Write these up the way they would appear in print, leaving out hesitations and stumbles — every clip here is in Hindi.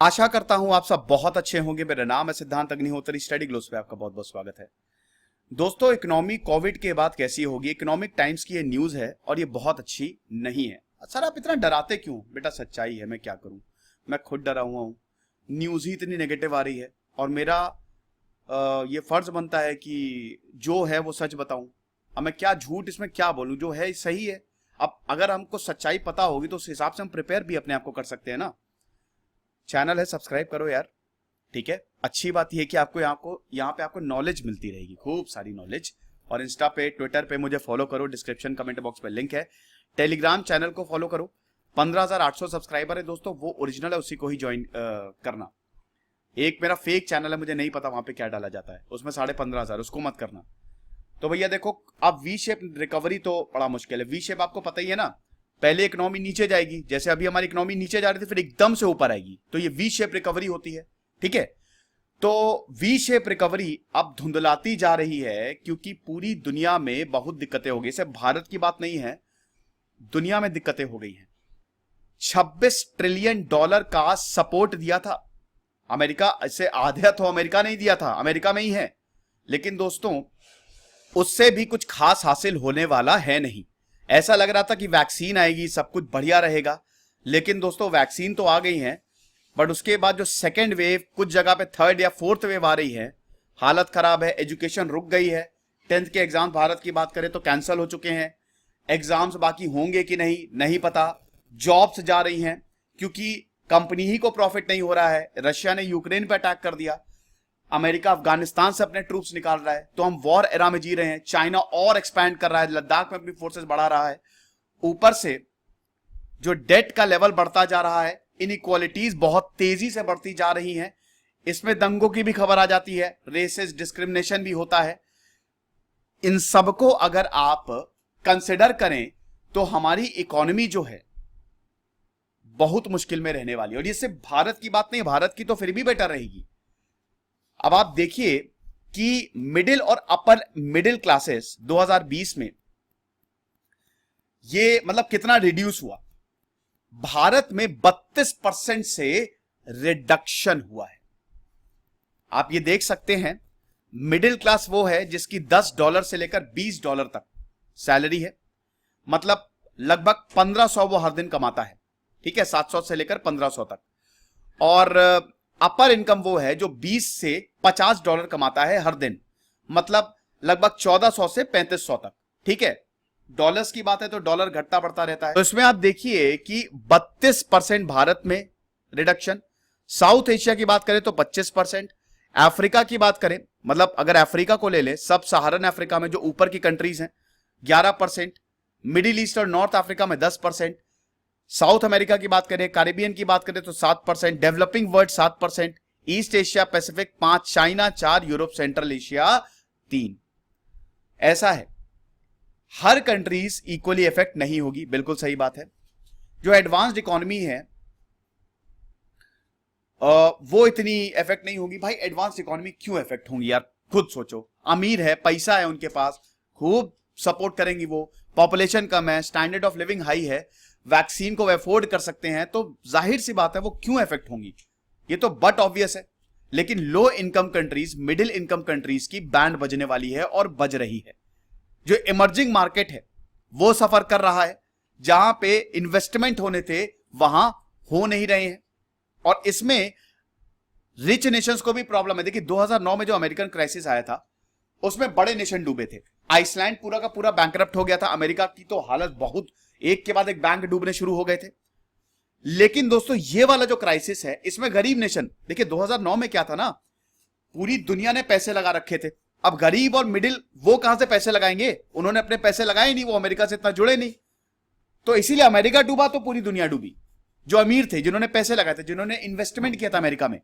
आशा करता हूं आप सब बहुत अच्छे होंगे। मेरा नाम है सिद्धांत अग्निहोत्री। स्टडी ग्लोस पे आपका बहुत बहुत स्वागत है। दोस्तों, इकोनॉमी कोविड के बाद कैसी होगी? इकोनॉमिक टाइम्स की ये न्यूज है और ये बहुत अच्छी नहीं है। सर आप इतना डराते क्यों? बेटा सच्चाई है, मैं क्या करूं, मैं खुद डरा हुआ हूं। न्यूज ही इतनी नेगेटिव आ रही है और मेरा ये फर्ज बनता है कि जो है वो सच बताऊं। अब मैं क्या झूठ इसमें क्या बोलूं, जो है सही है। अब अगर हमको सच्चाई पता होगी तो उस हिसाब से हम प्रिपेयर भी अपने आप को कर सकते हैं ना। चैनल है, सब्सक्राइब करो यार, ठीक है। अच्छी बात यह कि आपको यहाँ पे आपको नॉलेज मिलती रहेगी, खूब सारी नॉलेज। और इंस्टा पे, ट्विटर पे मुझे फॉलो करो, डिस्क्रिप्शन कमेंट बॉक्स पे लिंक है। टेलीग्राम चैनल को फॉलो करो। 15,800 सब्सक्राइबर है दोस्तों, वो ओरिजिनल है, उसी को ही ज्वाइन करना। एक मेरा फेक चैनल है, मुझे नहीं पता वहां पे क्या डाला जाता है, उसमें 15,500, उसको मत करना। तो भैया देखो, अब वी शेप रिकवरी तो बड़ा मुश्किल है। वी शेप आपको पता ही है ना, पहले इकोनॉमी नीचे जाएगी, जैसे अभी हमारी इकोनॉमी नीचे जा रही थी, फिर एकदम से ऊपर आएगी, तो ये वी शेप रिकवरी होती है, ठीक है। तो वी शेप रिकवरी अब धुंधलाती जा रही है क्योंकि पूरी दुनिया में बहुत दिक्कतें हो गई। सिर्फ भारत की बात नहीं है, दुनिया में दिक्कतें हो गई हैं। 26 ट्रिलियन डॉलर का सपोर्ट दिया था अमेरिका, इससे आधा तो अमेरिका ने ही दिया था, अमेरिका में ही है। लेकिन दोस्तों, उससे भी कुछ खास हासिल होने वाला है नहीं। ऐसा लग रहा था कि वैक्सीन आएगी, सब कुछ बढ़िया रहेगा, लेकिन दोस्तों वैक्सीन तो आ गई है, बट उसके बाद जो सेकेंड वेव, कुछ जगह पे थर्ड या फोर्थ वेव आ रही है, हालत खराब है। एजुकेशन रुक गई है। 10th के एग्जाम भारत की बात करें तो कैंसिल हो चुके हैं। एग्जाम्स बाकी होंगे कि नहीं, नहीं पता। जॉब्स जा रही हैं क्योंकि कंपनी ही को प्रॉफिट नहीं हो रहा है। रशिया ने यूक्रेन पे अटैक कर दिया, अमेरिका अफगानिस्तान से अपने ट्रूप्स निकाल रहा है, तो हम वॉर एरा में जी रहे हैं। चाइना और एक्सपैंड कर रहा है, लद्दाख में अपनी फोर्सेस बढ़ा रहा है। ऊपर से जो डेट का लेवल बढ़ता जा रहा है, इनइक्वालिटीज बहुत तेजी से बढ़ती जा रही हैं। इसमें दंगों की भी खबर आ जाती है, रेसिस डिस्क्रिमिनेशन भी होता है। इन सबको अगर आप कंसिडर करें तो हमारी इकोनॉमी जो है बहुत मुश्किल में रहने वाली है। और ये सिर्फ भारत की बात नहीं, भारत की तो फिर भी बेटर रहेगी। अब आप देखिए कि मिडिल और अपर मिडिल क्लासेस 2020 में ये मतलब कितना रिड्यूस हुआ। भारत में 32% से रिडक्शन हुआ है। आप ये देख सकते हैं, मिडिल क्लास वो है जिसकी $10 से लेकर $20 तक सैलरी है, मतलब लगभग 1500 वो हर दिन कमाता है, ठीक है, 700 से लेकर 1500 तक। और अपर इनकम वो है जो 20 से $50 कमाता है हर दिन, मतलब लगभग 1400 से 3500 तक, ठीक है। डॉलर्स की बात है तो डॉलर घटता बढ़ता रहता है। तो इसमें आप देखिए कि 32% भारत में रिडक्शन। साउथ एशिया की बात करें तो 25%। अफ्रीका की बात करें, मतलब अगर अफ्रीका को ले ले, सब सहारन अफ्रीका में जो ऊपर की कंट्रीज हैं 11%, मिडिल ईस्ट और नॉर्थ अफ्रीका में 10%, साउथ अमेरिका की बात करें, कैरिबियन की बात करें तो 7%, developing world 7%, east Asia Pacific 5%, China 4%, Europe central Asia 3%। ऐसा है, हर कंट्रीज इक्वली इफेक्ट नहीं होगी, बिल्कुल सही बात है। जो एडवांस्ड इकोनॉमी है वो इतनी इफेक्ट नहीं होगी। भाई एडवांस्ड इकोनॉमी क्यों इफेक्ट होंगी यार, खुद सोचो। अमीर है, पैसा है उनके पास, खूब सपोर्ट करेंगी वो। पॉपुलेशन कम है, स्टैंडर्ड ऑफ लिविंग हाई है, वैक्सीन को अफोर्ड कर सकते हैं, तो जाहिर सी बात है वो क्यों इफेक्ट होंगी, ये तो बट ऑब्वियस है। लेकिन low income countries, middle income countries की बैंड बजने वाली है और बज रही है। जो इमर्जिंग मार्केट है वो सफर कर रहा है, जहां पे इन्वेस्टमेंट होने थे वहां हो नहीं रहे हैं। और इसमें रिच नेशंस को भी प्रॉब्लम है। देखिए 2009 में जो अमेरिकन क्राइसिस आया था उसमें बड़े नेशन डूबे थे। आइसलैंड पूरा का पूरा बैंकरप्ट हो गया था। अमेरिका की तो हालत बहुत, एक के बाद एक बैंक डूबने शुरू हो गए थे। लेकिन दोस्तों ये वाला जो क्राइसिस है इसमें गरीब नेशन, देखिए 2009 में क्या था ना, पूरी दुनिया ने पैसे लगा रखे थे। अब गरीब और मिडिल वो कहां से पैसे लगाएंगे, उन्होंने अपने पैसे लगाए नहीं, वो अमेरिका से इतना जुड़े नहीं, तो इसीलिए अमेरिका डूबा तो पूरी दुनिया डूबी। जो अमीर थे, जिन्होंने पैसे लगाए थे, जिन्होंने इन्वेस्टमेंट किया था अमेरिका में।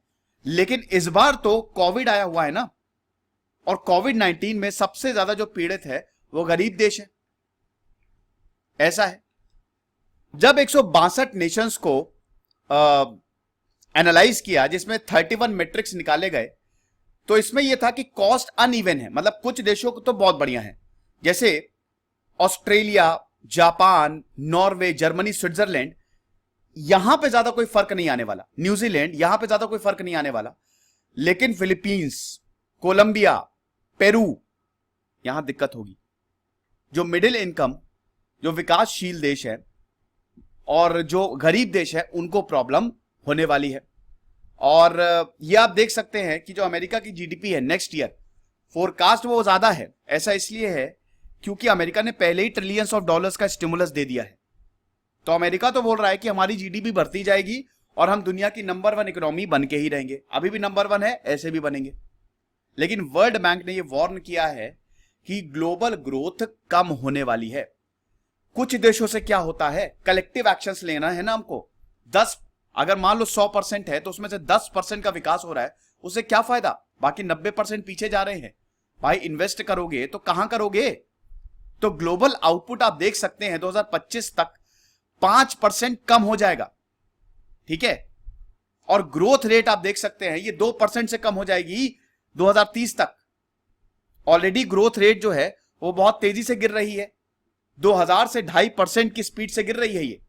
लेकिन इस बार तो कोविड आया हुआ है ना, और कोविड-19 में सबसे ज्यादा जो पीड़ित है वो गरीब देश है। ऐसा है, जब 162 नेशंस को एनालाइज किया, जिसमें 31 मेट्रिक्स निकाले गए, तो इसमें यह था कि कॉस्ट अनइवन है, मतलब कुछ देशों को तो बहुत बढ़िया है, जैसे Australia, Japan, Norway, Germany, Switzerland, यहां पे ज्यादा कोई फर्क नहीं आने वाला, न्यूजीलैंड यहां पे ज्यादा कोई फर्क नहीं आने वाला, लेकिन फिलीपींस, कोलंबिया, पेरू, यहां दिक्कत होगी। जो मिडिल इनकम, जो विकासशील देश है और जो गरीब देश है, उनको प्रॉब्लम होने वाली है। और ये आप देख सकते हैं कि जो अमेरिका की जीडीपी है नेक्स्ट ईयर, फोरकास्ट वो ज्यादा है। ऐसा इसलिए है क्योंकि अमेरिका ने पहले ही ट्रिलियंस ऑफ डॉलर्स का स्टिमुलस दे दिया है। तो अमेरिका तो बोल रहा है कि हमारी जीडीपी बढ़ती जाएगी और हम दुनिया की नंबर 1 इकोनॉमी बन के ही रहेंगे। अभी भी नंबर 1 है, ऐसे भी बनेंगे। लेकिन वर्ल्ड बैंक ने यह वार्न किया है कि ग्लोबल ग्रोथ कम होने वाली है। कुछ देशों से क्या होता है, कलेक्टिव एक्शंस लेना है ना हमको। 10, अगर मान लो 100% है तो उसमें से 10% का विकास हो रहा है, उससे क्या फायदा, बाकी 90% पीछे जा रहे हैं। भाई इन्वेस्ट करोगे तो कहां करोगे। तो ग्लोबल आउटपुट आप देख सकते हैं 2025 तक 5% कम हो जाएगा, ठीक है। और ग्रोथ रेट आप देख सकते हैं ये 2% से कम हो जाएगी 2030 तक। ऑलरेडी ग्रोथ रेट जो है वो बहुत तेजी से गिर रही है, 2000 से 2.5% की स्पीड से गिर रही है ये,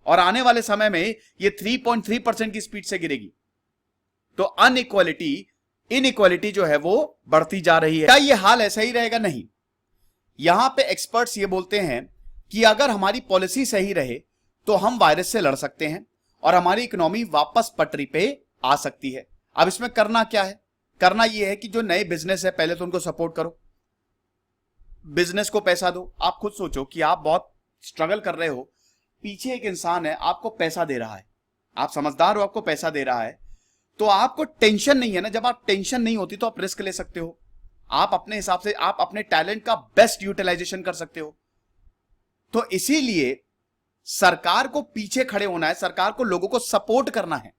और आने वाले समय में ये 3.3% की स्पीड से गिरेगी। तो अनइक्वालिटी, इनइक्वालिटी जो है वो बढ़ती जा रही है। क्या ये हाल ऐसा ही रहेगा? नहीं। यहां पे एक्सपर्ट्स ये बोलते हैं कि अगर हमारी पॉलिसी सही रहे तो हम वायरस से लड़ सकते हैं और हमारी इकोनॉमी वापस पटरी पे आ सकती है। अब इसमें करना क्या है? करना यह है कि जो नए बिजनेस है पहले तो उनको सपोर्ट करो, बिजनेस को पैसा दो। आप खुद सोचो कि आप बहुत स्ट्रगल कर रहे हो, पीछे एक इंसान है आपको पैसा दे रहा है, आप समझदार हो, आपको पैसा दे रहा है, तो आपको टेंशन नहीं है ना। जब आप टेंशन नहीं होती तो आप रिस्क ले सकते हो, आप अपने हिसाब से, आप अपने टैलेंट का बेस्ट यूटिलाइजेशन कर सकते हो। तो इसीलिए सरकार को पीछे खड़े होना है, सरकार को लोगों को सपोर्ट करना है,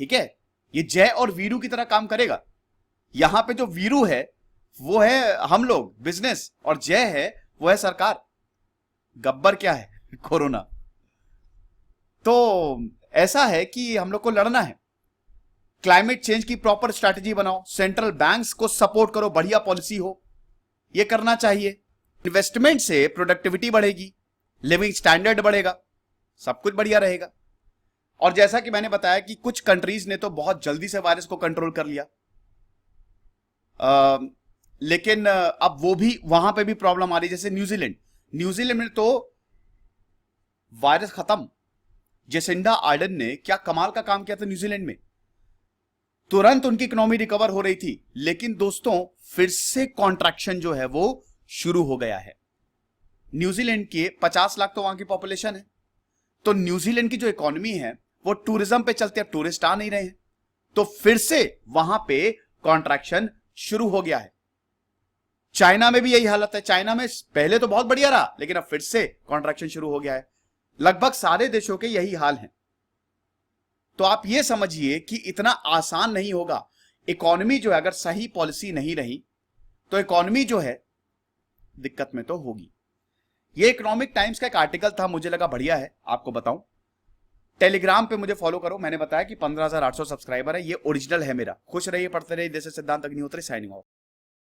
ठीक है। ये जय और वीरू की तरह काम करेगा। यहां पे जो वीरू है वो है हम लोग, बिजनेस, और जय है वो है सरकार। गब्बर क्या है? कोरोना। तो ऐसा है कि हम लोग को लड़ना है। क्लाइमेट चेंज की प्रॉपर स्ट्रैटेजी बनाओ, सेंट्रल बैंक्स को सपोर्ट करो, बढ़िया पॉलिसी हो, यह करना चाहिए। इन्वेस्टमेंट से प्रोडक्टिविटी बढ़ेगी, लिविंग स्टैंडर्ड बढ़ेगा, सब कुछ बढ़िया रहेगा। और जैसा कि मैंने बताया कि कुछ कंट्रीज ने तो बहुत जल्दी से वायरस को कंट्रोल कर लिया, लेकिन अब वो भी, वहां पे भी प्रॉब्लम आ रही है। जैसे न्यूजीलैंड में तो वायरस खत्म। जेसिंडा आर्डन ने क्या कमाल का काम किया था न्यूजीलैंड में, तुरंत उनकी इकोनॉमी रिकवर हो रही थी। लेकिन दोस्तों फिर से कॉन्ट्रैक्शन जो है वो शुरू हो गया है। न्यूजीलैंड के 50 लाख तो वहां की पॉपुलेशन है, तो न्यूजीलैंड की जो इकोनॉमी है वो टूरिज्म पे चलती है, टूरिस्ट आ नहीं रहे हैं, तो फिर से वहां पे कॉन्ट्रैक्शन शुरू हो गया है। चाइना में भी यही हालत है। चाइना में पहले तो बहुत बढ़िया रहा, लेकिन अब फिर से कॉन्ट्रैक्शन शुरू हो गया है। लगभग सारे देशों के यही हाल है। तो आप ये समझिए कि इतना आसान नहीं होगा। इकोनॉमी जो है, अगर सही पॉलिसी नहीं रही तो इकोनॉमी जो है दिक्कत में तो होगी। ये इकोनॉमिक टाइम्स का एक आर्टिकल था, मुझे लगा बढ़िया है, आपको बताऊं। टेलीग्राम पे मुझे फॉलो करो, मैंने बताया कि 15,800 सब्सक्राइबर है, ये ओरिजिनल है मेरा। खुश रहिए, पढ़ते रहिए। जैसे सिद्धांत अग्निहोत्री, साइनिंग ऑफ।